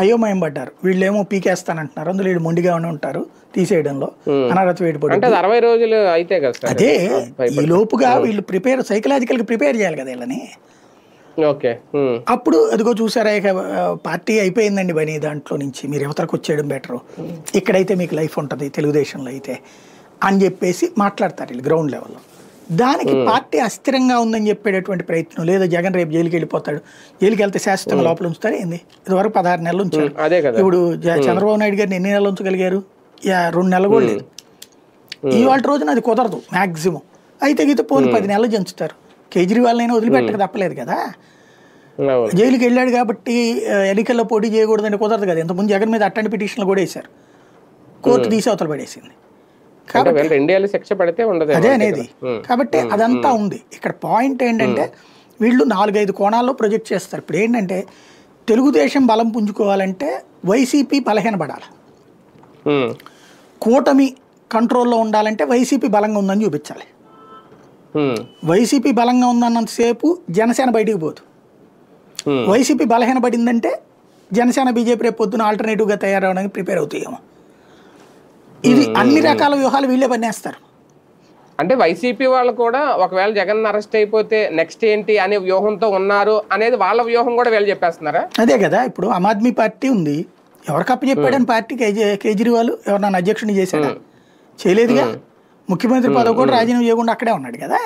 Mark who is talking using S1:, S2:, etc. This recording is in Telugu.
S1: అయోమయం పడ్డారు. వీళ్ళేమో పీకేస్తానంటున్నారు, అందులో వీళ్ళు మొండిగా ఉంటారు తీసేయడంలో, అనర్హత వేడిపడి.
S2: అంటే 60 రోజులు అయితే కదా సార్.
S1: అదే ఈ లోపుగా వీళ్ళు సైకలాజికల్గా ప్రిపేర్ చేయాలి కదా వీళ్ళని.
S2: ఓకే.
S1: అప్పుడు అదిగో చూసారా, ఇక పార్టీ అయిపోయిందండి బని, దాంట్లో నుంచి మీరు యువతలకు వచ్చేయడం బెటరు, ఇక్కడైతే మీకు లైఫ్ ఉంటుంది తెలుగుదేశంలో అయితే అని చెప్పేసి మాట్లాడతారు వీళ్ళు గ్రౌండ్ లెవెల్లో. దానికి పార్టీ అస్థిరంగా ఉందని చెప్పేటటువంటి ప్రయత్నం, లేదా జగన్ రేపు జైలుకి వెళ్ళిపోతాడు, జైలుకి వెళ్తే శాశ్వతంగా లోపల ఉంచుతారు ఏంది, ఇదివరకు 16 నెలలు ఉంచారు. ఇప్పుడు చంద్రబాబు నాయుడు గారిని ఎన్ని నెలలు ఉంచగలిగారు? 2 నెలలు కూడా లేదు. ఇవాళ రోజున అది కుదరదు మ్యాక్సిమం. అయితే గీత పోనీ 10 నెలలు పెంచుతారు. కేజ్రీవాల్నైనా వదిలిపెట్టక తప్పలేదు కదా. జైలుకి వెళ్ళాడు కాబట్టి ఎన్నికల్లో పోటీ చేయకూడదని కుదరదు కదా. ఇంతకుముందు జగన్ మీద అట్టండి పిటిషన్లు కూడా వేశారు, కోర్టు తీసి అవతల పడేసింది. అదే అనేది. కాబట్టి అదంతా ఉంది. ఇక్కడ పాయింట్ ఏంటంటే వీళ్ళు 4-5 కోణాల్లో ప్రొజెక్ట్ చేస్తారు. ఇప్పుడు ఏంటంటే తెలుగుదేశం బలం పుంజుకోవాలంటే వైసీపీ బలహీనపడాలి, కూటమి కంట్రోల్లో ఉండాలంటే వైసీపీ బలంగా ఉందని చూపించాలి. వైసీపీ బలంగా ఉందన్నంతసేపు జనసేన బయటికి పోదు. వైసీపీ బలహీనపడిందంటే జనసేన బీజేపీ రేపు పొద్దున ఆల్టర్నేటివ్గా తయారవడానికి ప్రిపేర్ అవుతాయేమో. ఇది అన్ని రకాల వ్యూహాలు వీళ్ళే పనిచేస్తారు.
S2: అంటే వైసీపీ వాళ్ళు కూడా ఒకవేళ జగన్ అరెస్ట్ అయిపోతే నెక్స్ట్ ఏంటి అనే వ్యూహంతో ఉన్నారు అనేది వాళ్ళ వ్యూహం కూడా వీళ్ళు చెప్పేస్తున్నారా?
S1: అదే కదా. ఇప్పుడు ఆమ్ ఆద్మీ పార్టీ ఉంది, ఎవరికప్ప చెప్పాడని పార్టీ కేజ్రీవాల్ ఎవరన్నా అధ్యక్షుడిని చేశాడా? చేయలేదుగా. ముఖ్యమంత్రి పదవి కూడా రాజీనామా చేయకుండా అక్కడే ఉన్నాడు కదా.